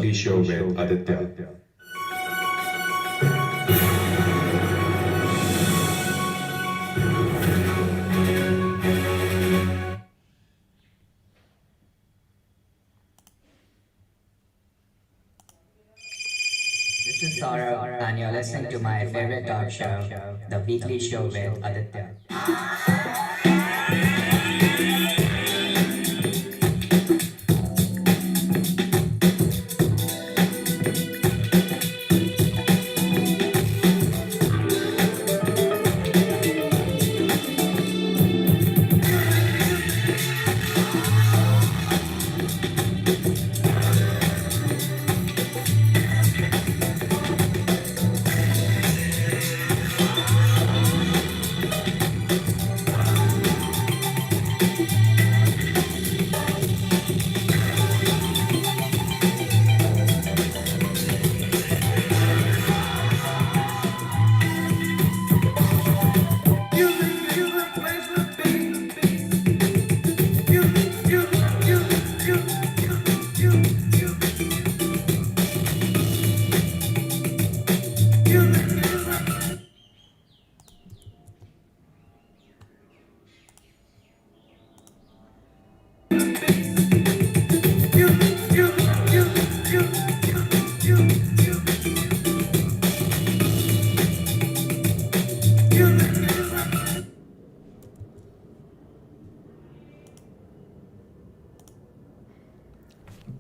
weekly show with Aditya. This is Saurabh, and you're listening to my favorite talk show, The Weekly Show with Aditya.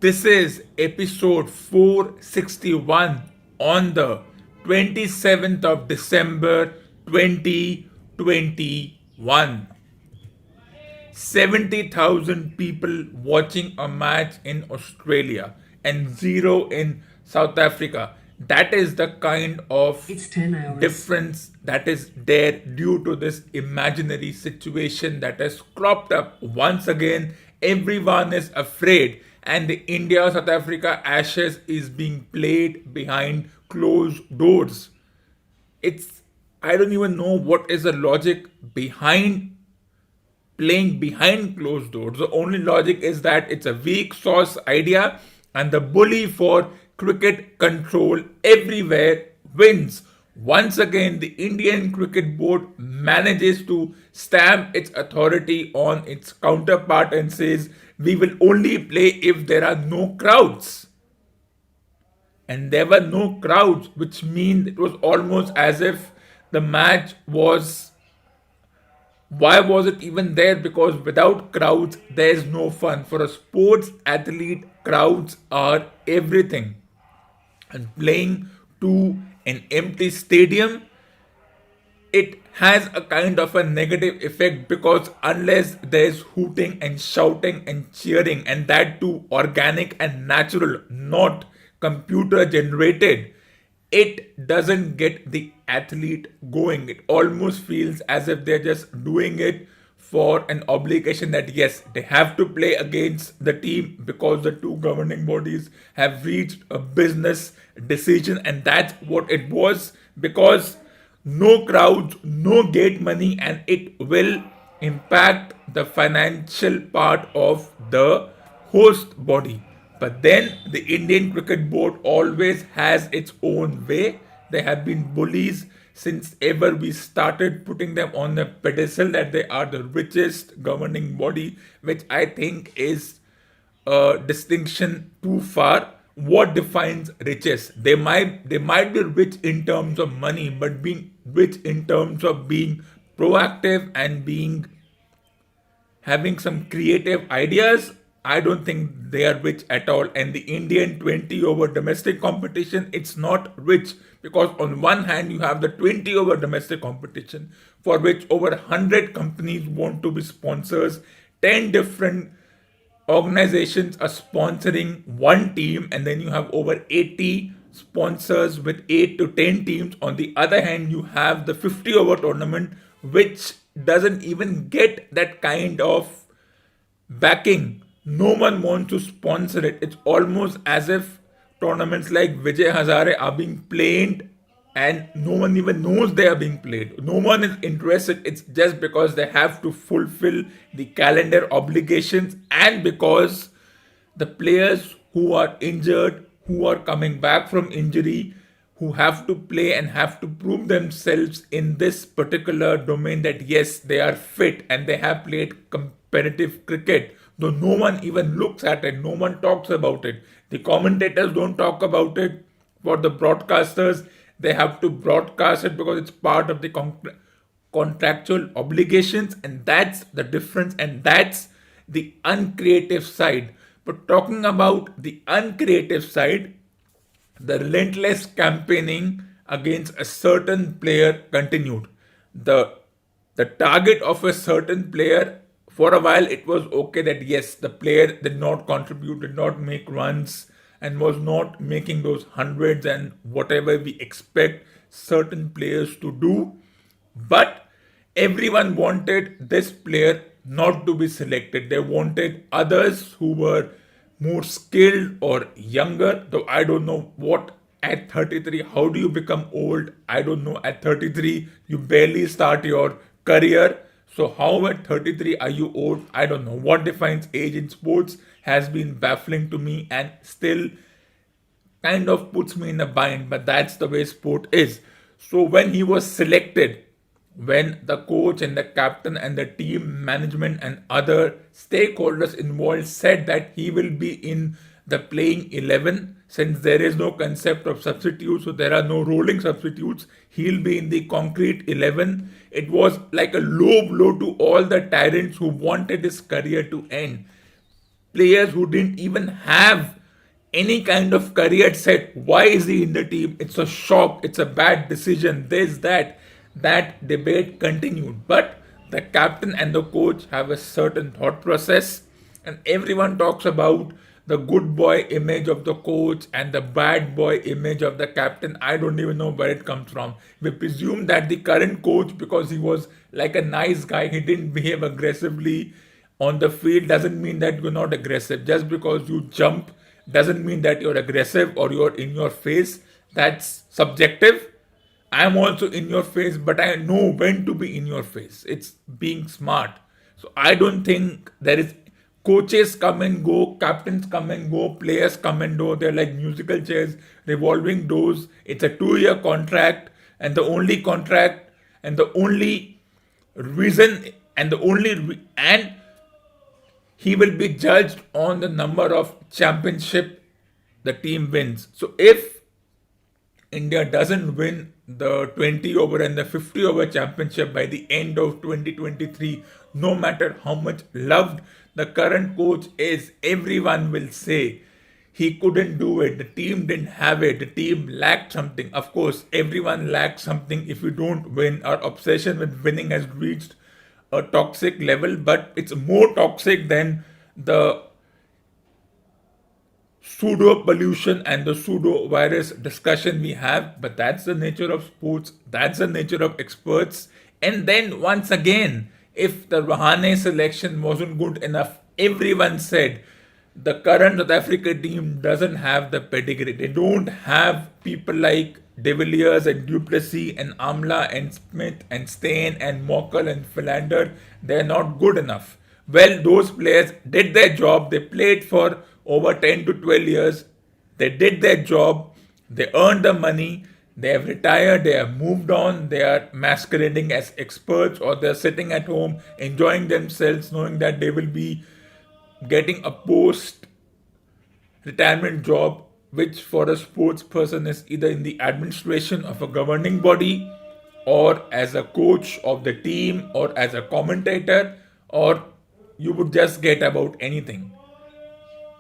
This is episode 461 on the 27th of December 2021. 70,000 people watching a match in Australia and zero in South Africa. That is the kind of difference that is there due to this imaginary situation that has cropped up once again. Everyone is afraid, and the India South Africa Ashes is being played behind closed doors. It's I don't even know what is the logic behind playing behind closed doors. The only logic is that it's a weak sauce idea and the bully for cricket control everywhere wins. Once again, the Indian Cricket Board manages to stamp its authority on its counterpart and says, we will only play if there are no crowds. And there were no crowds, which means it was almost as if the match was, why was it even there? Because without crowds, there is no fun. For a sports athlete, crowds are everything. And playing to an empty stadium, it has a kind of a negative effect because unless there's hooting and shouting and cheering, and that too organic and natural, not computer generated, it doesn't get the athlete going. It almost feels as if they're just doing it for an obligation that yes, they have to play against the team because the two governing bodies have reached a business decision, and that's what it was. Because no crowds, no gate money, and it will impact the financial part of the host body. But then the Indian Cricket Board always has its own way. They have been bullies since ever we started putting them on the pedestal that they are the richest governing body, which I think is a distinction too far. What defines riches? They might be rich in terms of money, but being rich in terms of being proactive and being having some creative ideas, I don't think they are rich at all. And the Indian 20 over domestic competition, it's not rich because on one hand you have the 20 over domestic competition for which over 100 companies want to be sponsors, 10 different organizations are sponsoring one team, and then you have over 80 sponsors with 8 to 10 teams. On the other hand, you have the 50 over tournament, which doesn't even get that kind of backing. No one wants to sponsor it. It's almost as if tournaments like Vijay Hazare are being played and no one even knows they are being played. No one is interested. It's just because they have to fulfill the calendar obligations and because the players who are injured who are coming back from injury, who have to play and have to prove themselves in this particular domain that yes, they are fit and they have played competitive cricket, though no one even looks at it, no one talks about it. The commentators don't talk about it. For the broadcasters, they have to broadcast it because it's part of the contractual obligations, and that's the difference, and that's the uncreative side. But talking about the uncreative side, the relentless campaigning against a certain player continued. The target of a certain player, for a while it was okay that yes, the player did not contribute, did not make runs, and was not making those hundreds and whatever we expect certain players to do. But everyone wanted this player not to be selected. They wanted others who were more skilled or younger. Though I don't know what at 33, how do you become old? I don't know. At 33, you barely start your career. So, how at 33 are you old? I don't know. What defines age in sports has been baffling to me and still kind of puts me in a bind, but that's the way sport is. So when he was selected, when the coach and the captain and the team management and other stakeholders involved said that he will be in the playing 11, since there is no concept of substitutes, so there are no rolling substitutes, he'll be in the concrete 11. It was like a low blow to all the tyrants who wanted his career to end. Players who didn't even have any kind of career set. Why is he in the team? It's a shock. It's a bad decision. This, that. That debate continued. But the captain and the coach have a certain thought process, and everyone talks about the good boy image of the coach and the bad boy image of the captain. I don't even know where it comes from. We presume that the current coach, because he was like a nice guy, he didn't behave aggressively on the field, doesn't mean that you're not aggressive. Just because you jump doesn't mean that you're aggressive or you're in your face. That's subjective. I'm also in your face, but I know when to be in your face. It's being smart. So I don't think there is coaches come and go, captains come and go, players come and go. They're like musical chairs, revolving doors. It's a 2 year contract, and the only contract and the only reason and the only and he will be judged on the number of championship the team wins. So if India doesn't win the 20 over and the 50 over championship by the end of 2023, no matter how much loved the current coach is, everyone will say he couldn't do it. The team didn't have it. The team lacked something. Of course, everyone lacks something if you don't win. Our obsession with winning has reached a toxic level, but it's more toxic than the pseudo pollution and the pseudo virus discussion we have. But that's the nature of sports, that's the nature of experts. And then once again, if the Rahane selection wasn't good enough, everyone said the current South Africa team doesn't have the pedigree. They don't have people like De Villiers and Duplessis and Amla and Smith and Steyn and Mokel and Philander. They're not good enough. Well, those players did their job. They played for over 10 to 12 years. They did their job. They earned the money. They have retired. They have moved on. They are masquerading as experts, or they're sitting at home enjoying themselves, knowing that they will be getting a post retirement job, which for a sports person is either in the administration of a governing body, or as a coach of the team, or as a commentator, or you would just get about anything,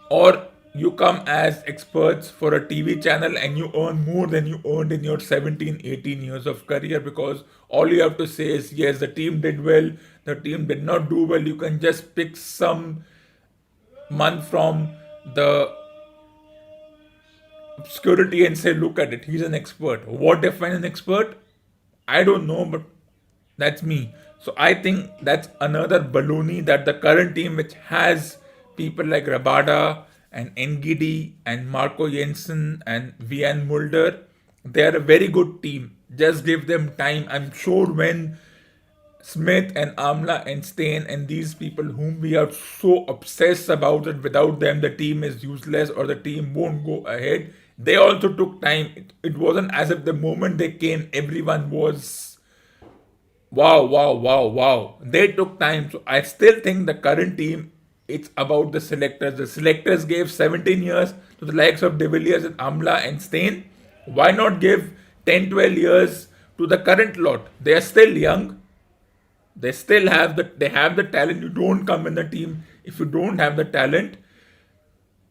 or you come as experts for a TV channel and you earn more than you earned in your 17, 18 years of career, because all you have to say is yes, the team did well, the team did not do well. You can just pick some month from the obscurity and say, look at it, he's an expert. What defines an expert? I don't know, but that's me. So I think that's another baloney, that the current team, which has people like Rabada and Ngidi and Marco Jensen and Vian Mulder, they are a very good team. Just give them time. I'm sure when Smith and Amla and Stain and these people whom we are so obsessed about that without them the team is useless or the team won't go ahead. They also took time. It wasn't as if the moment they came, everyone was wow, wow, wow, wow. They took time. So I still think the current team, it's about the selectors. The selectors gave 17 years to the likes of De Villiers and Amla and Stain. Why not give 10, 12 years to the current lot? They are still young. They still have the talent. You don't come in the team if you don't have the talent.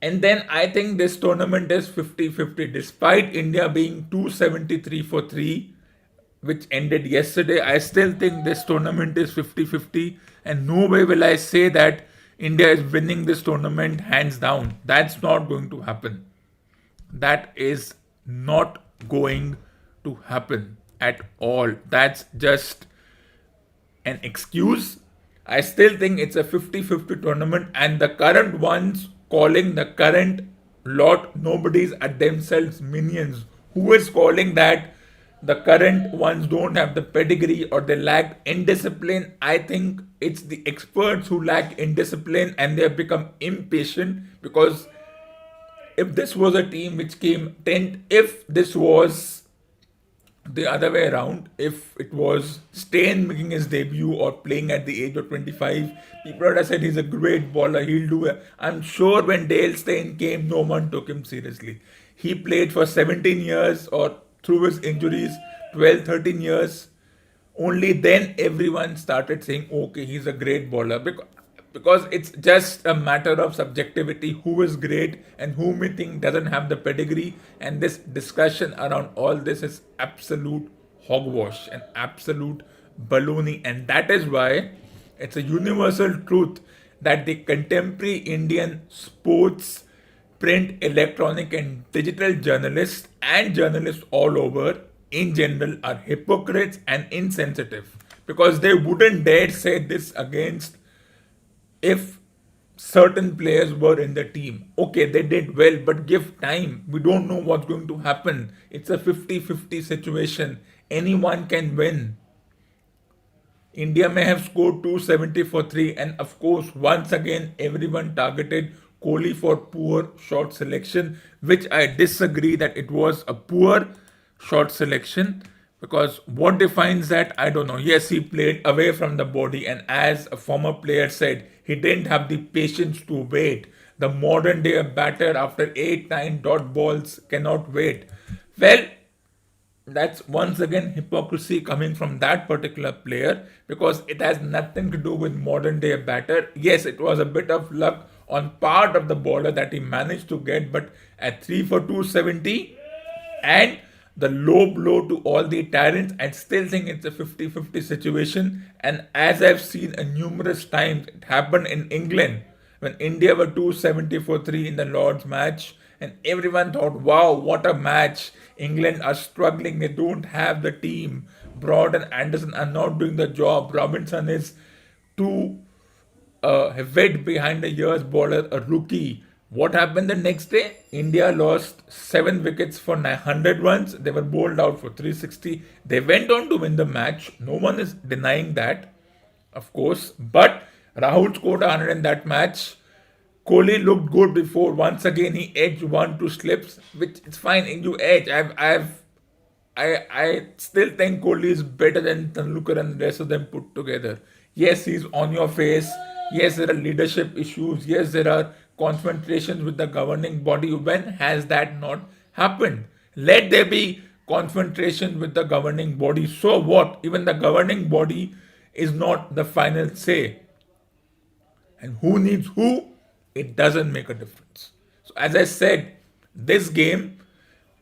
And then I think this tournament is 50-50. Despite India being 273 for 3, which ended yesterday, I still think this tournament is 50-50. And no way will I say that India is winning this tournament hands down. That's not going to happen. That is not going to happen at all. That's just an excuse. I still think it's a 50-50 tournament, and the current ones calling the current lot, nobody's at themselves minions. Who is calling that the current ones don't have the pedigree or they lack indiscipline? I think it's the experts who lack indiscipline and they have become impatient because if this was a team which came 10th, if this was the other way around, if it was Stain making his debut or playing at the age of 25, people would have said he's a great bowler, he'll do it. I'm sure when Dale Steyn came, no one took him seriously. He played for 17 years or through his injuries, 12, 13 years. Only then everyone started saying, okay, he's a great bowler. Because it's just a matter of subjectivity who is great and who we think doesn't have the pedigree. And this discussion around all this is absolute hogwash and absolute baloney. And that is why it's a universal truth that the contemporary Indian sports, print, electronic, and digital journalists and journalists all over in general are hypocrites and insensitive because they wouldn't dare say this against if certain players were in the team. Okay, they did well, but give time. We don't know what's going to happen. It's a 50-50 situation. Anyone can win. India may have scored 270 for 3, and of course, once again, everyone targeted Kohli for poor shot selection, which I disagree that it was a poor shot selection because what defines that, I don't know. Yes, he played away from the body, and as a former player said, he didn't have the patience to wait. The modern day batter after 8, 9 dot balls cannot wait. Well, that's once again hypocrisy coming from that particular player because it has nothing to do with modern day batter. Yes, it was a bit of luck on part of the bowler that he managed to get, but at 3 for 270 and the low blow to all the talents, I still think it's a 50-50 situation. And as I've seen numerous times, it happened in England when India were 270 for 3 in the Lord's match, and everyone thought, wow, what a match. England are struggling, they don't have the team. Broad and Anderson are not doing the job. Robinson is too wet behind the years bowler, a rookie. What happened the next day? India lost 7 wickets for 900 runs. They were bowled out for 360. They went on to win the match. No one is denying that, of course. But Rahul scored 100 in that match. Kohli looked good before. Once again, he edged 1-2 slips, which is fine. And you edge. I still think Kohli is better than Tendulkar and the rest of them put together. Yes, he's on your face. Yes, there are leadership issues. Yes, there are confrontations with the governing body. When has that not happened? Let there be confrontation with the governing body. So what? Even the governing body is not the final say. And who needs who? It doesn't make a difference. So, as I said, this game,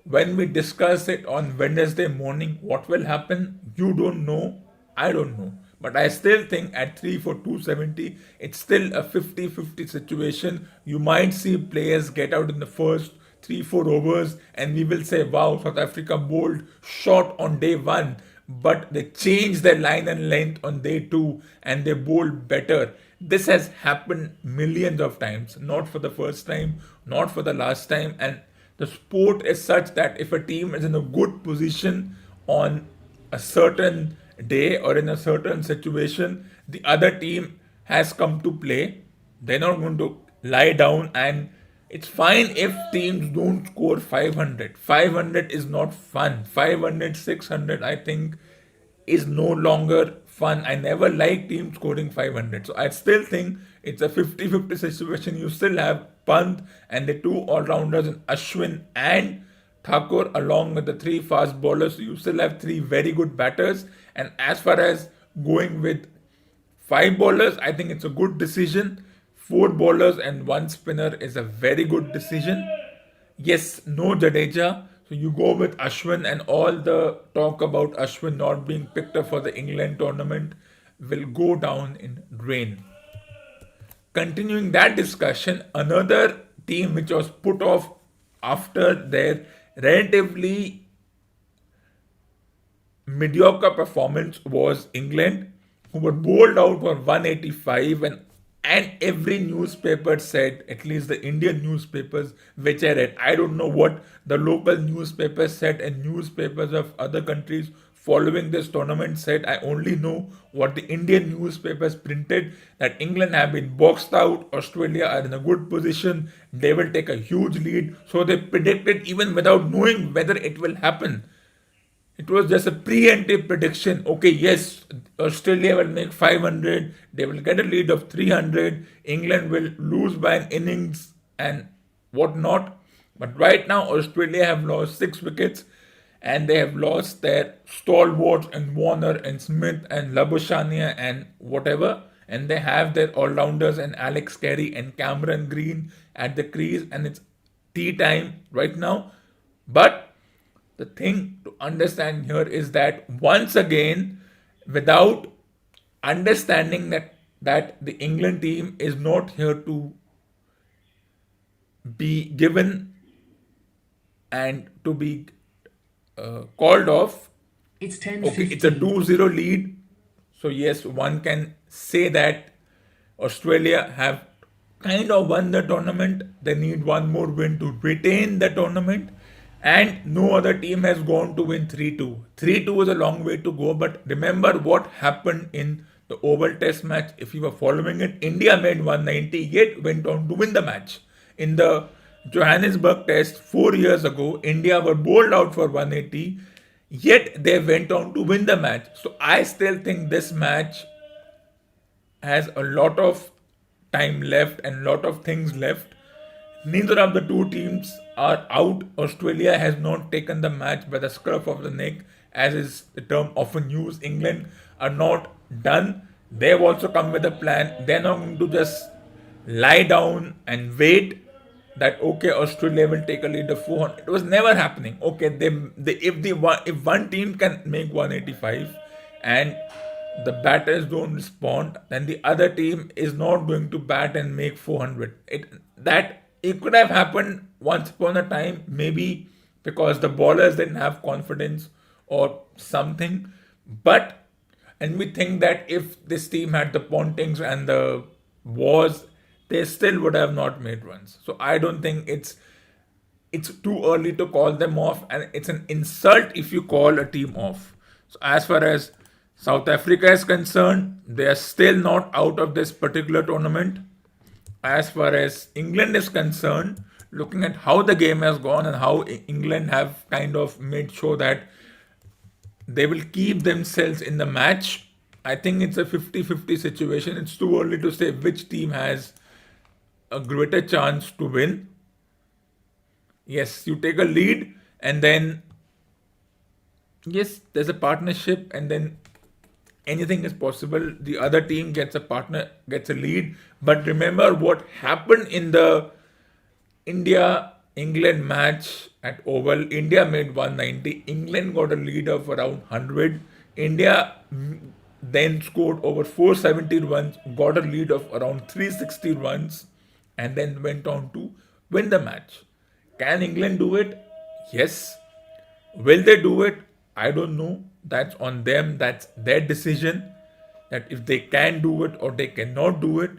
when we discuss it on Wednesday morning, what will happen? You don't know. I don't know. But I still think at 3 for 270, it's still a 50-50 situation. You might see players get out in the first 3-4 overs, and we will say, wow, South Africa bowled short on day 1. But they changed their line and length on day 2 and they bowled better. This has happened millions of times, not for the first time, not for the last time. And the sport is such that if a team is in a good position on a certain day or in a certain situation the other team has come to play, they're not going to lie down. And it's fine if teams don't score 500. 500 is not fun. 500, 600, I think, is no longer fun. I never liked teams scoring 500. So I still think it's a 50-50 situation. You still have Pant and the two all-rounders in Ashwin and Thakur along with the three fast bowlers. So you still have three very good batters. And as far as going with five bowlers, I think it's a good decision. Four bowlers and one spinner is a very good decision. Yes, no Jadeja. So you go with Ashwin, and all the talk about Ashwin not being picked up for the England tournament will go down in drain. Continuing that discussion, another team which was put off after their relatively mediocre performance was England, who were bowled out for 185, and every newspaper said, at least the Indian newspapers which I read, I don't know what the local newspapers said and newspapers of other countries following this tournament said. I only know what the Indian newspapers printed, that England have been boxed out, Australia are in a good position, they will take a huge lead. So they predicted even without knowing whether it will happen. It was just a preemptive prediction. Okay, yes, Australia will make 500, they will get a lead of 300, England will lose by an innings and whatnot. But right now, Australia have lost 6 wickets and they have lost their stalwarts and Warner and Smith and Labuschagne and whatever. And they have their all-rounders and Alex Carey and Cameron Green at the crease, and it's tea time right now. But the thing to understand here is that once again, without understanding that the England team is not here to be given and to be called off. It's 10. Okay, it's a 2-0 lead. So yes, one can say that Australia have kind of won the tournament. They need one more win to retain the tournament. And no other team has gone to win 3-2. 3-2 is a long way to go, but remember what happened in the Oval Test match. If you were following it, India made 190, yet went on to win the match. In the Johannesburg Test 4 years ago, India were bowled out for 180, yet they went on to win the match. So I still think this match has a lot of time left and lot of things left. Neither of the two teams are out. Australia has not taken the match by the scruff of the neck, as is the term often used. England are not done. They have also come with a plan. They're not going to just lie down and wait that okay, Australia will take a lead of 400. It was never happening. Okay, if one team can make 185 and the batters don't respond, then the other team is not going to bat and make 400. It could have happened once upon a time, maybe because the bowlers didn't have confidence or something. And we think that if this team had the Pontings and the Wars, they still would have not made runs. So I don't think it's too early to call them off, and it's an insult if you call a team off. So as far as South Africa is concerned, they are still not out of this particular tournament. As far as England is concerned, looking at how the game has gone and how England have kind of made sure that they will keep themselves in the match, I think it's a 50-50 situation. It's too early to say which team has a greater chance to win. Yes, you take a lead and then, yes, there's a partnership and then anything is possible. The other team gets a lead. But remember what happened in the India-England match at Oval. India made 190. England got a lead of around 100. India then scored over 470 runs, got a lead of around 360 runs, and then went on to win the match. Can England do it? Yes. Will they do it? I don't know. That's on them. That's their decision. That if they can do it or they cannot do it.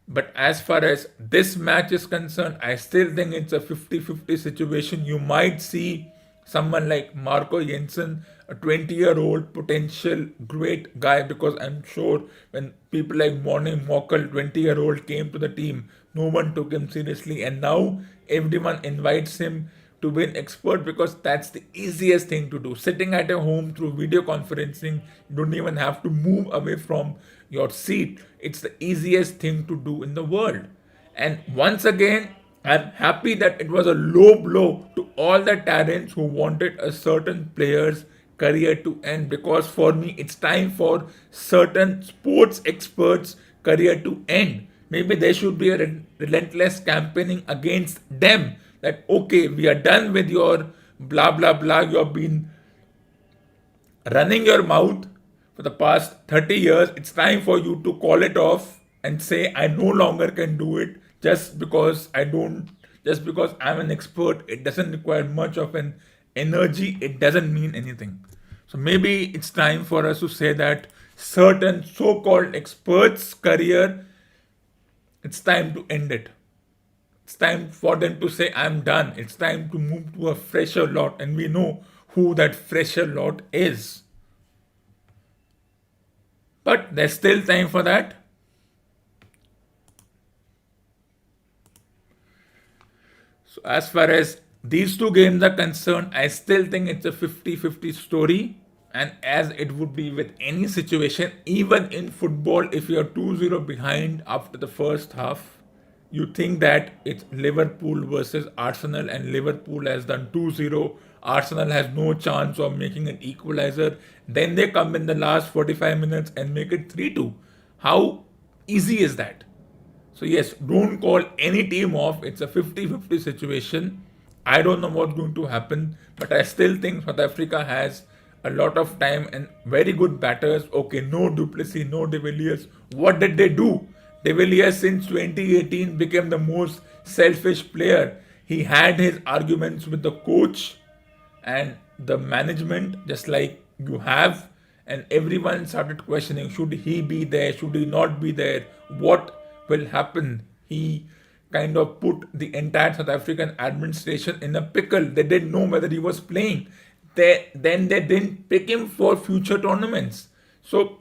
But as far as this match is concerned, I still think it's a 50-50 situation. You might see someone like Marco Jensen, a 20-year-old potential great guy, because I'm sure when people like Morning Mokal, 20-year-old, came to the team, no one took him seriously, and now everyone invites him to be an expert because that's the easiest thing to do. Sitting at your home through video conferencing, you don't even have to move away from your seat. It's the easiest thing to do in the world. And once again, I'm happy that it was a low blow to all the talents who wanted a certain player's career to end, because for me, it's time for certain sports experts' career to end. Maybe there should be a relentless campaigning against them that, okay, we are done with your blah blah blah. You have been running your mouth for the past 30 years. It's time for you to call it off and say, I no longer can do it just because just because I'm an expert. It doesn't require much of an energy, it doesn't mean anything. So maybe it's time for us to say that certain so called experts' career, it's time to end it. It's time for them to say, I'm done. It's time to move to a fresher lot, and we know who that fresher lot is. But there's still time for that. So, as far as these two games are concerned, I still think it's a 50-50 story. And as it would be with any situation, even in football, if you're 2-0 behind after the first half, you think that it's Liverpool versus Arsenal and Liverpool has done 2-0. Arsenal has no chance of making an equalizer. Then they come in the last 45 minutes and make it 3-2. How easy is that? So yes, don't call any team off. It's a 50-50 situation. I don't know what's going to happen, but I still think South Africa has a lot of time and very good batters. Okay, no Duplessis, no De Villiers. What did they do? De Villiers since 2018 became the most selfish player. He had his arguments with the coach and the management, just like you have, and everyone started questioning, should he be there, should he not be there, what will happen. He kind of put the entire South African administration in a pickle. They didn't know whether he was playing. Then they didn't pick him for future tournaments. So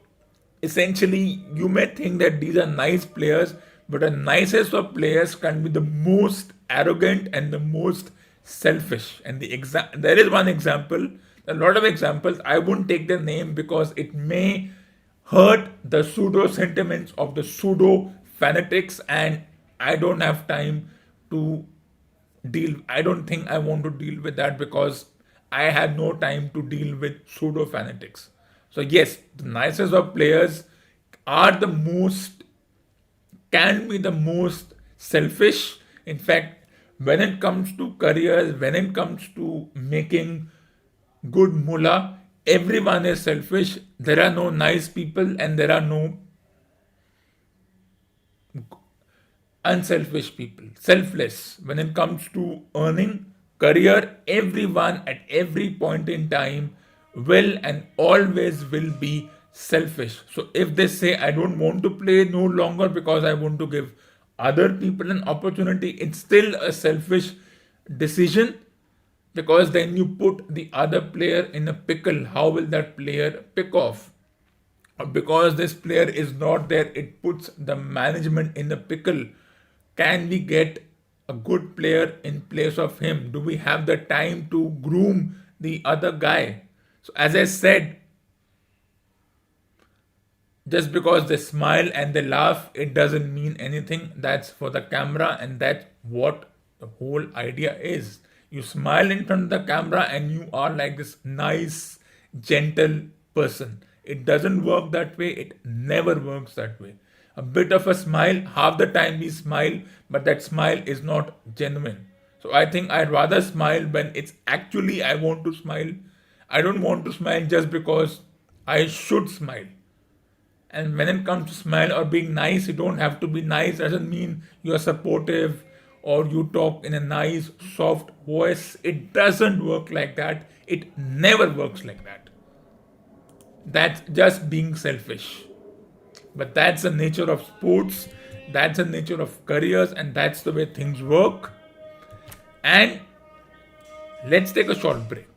essentially, you may think that these are nice players, but the nicest of players can be the most arrogant and the most selfish. And there is one example, a lot of examples. I won't take their name because it may hurt the pseudo sentiments of the pseudo fanatics, and I don't have time to deal. I don't think I want to deal with that because I have no time to deal with pseudo fanatics. So yes, the nicest of players are the most, can be the most selfish. In fact, when it comes to careers, when it comes to making good mullah, everyone is selfish. There are no nice people and there are no unselfish people. Selfless. When it comes to earning, career, everyone at every point in time will and always will be selfish. So if they say, I don't want to play no longer because I want to give other people an opportunity, it's still a selfish decision, because then you put the other player in a pickle. How will that player pick off? Because this player is not there, it puts the management in the pickle. Can we get a good player in place of him? Do we have the time to groom the other guy? So as I said, just because they smile and they laugh, it doesn't mean anything. That's for the camera, and that's what the whole idea is. You smile in front of the camera and you are like this nice, gentle person. It doesn't work that way. It never works that way. A bit of a smile, half the time we smile, but that smile is not genuine. So I think I'd rather smile when it's actually I want to smile. I don't want to smile just because I should smile. And when it comes to smile or being nice, you don't have to be nice. Doesn't mean you're supportive or you talk in a nice, soft voice. It doesn't work like that. It never works like that. That's just being selfish. But that's the nature of sports, that's the nature of careers, and that's the way things work. And let's take a short break.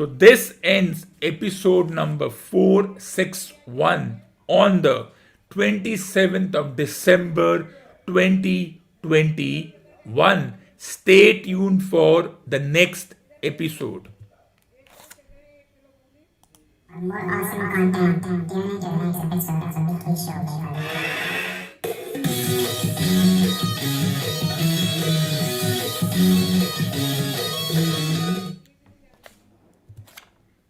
So this ends episode number 461 on the 27th of December 2021. Stay tuned for the next episode. For more awesome content, tune in to the next episode of the Weekly Show.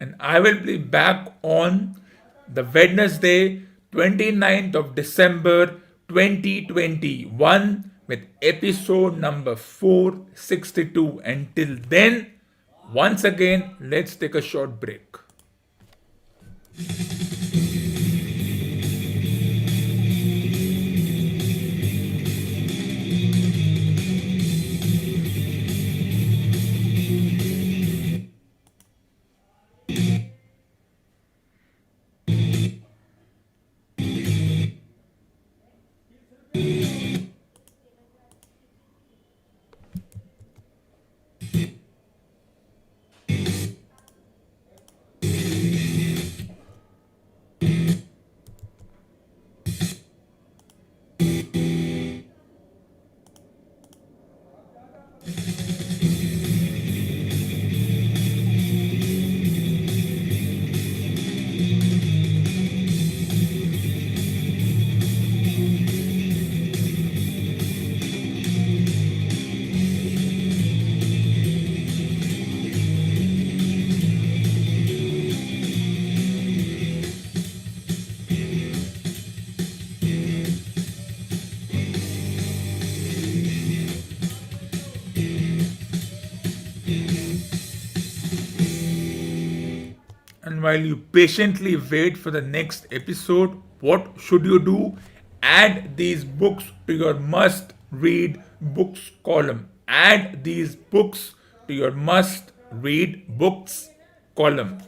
And I will be back on the Wednesday 29th of December 2021 with episode number 462. Until then, once again, let's take a short break. And while you patiently wait for the next episode, what should you do? Add these books to your must read books column. Add these books to your must read books column.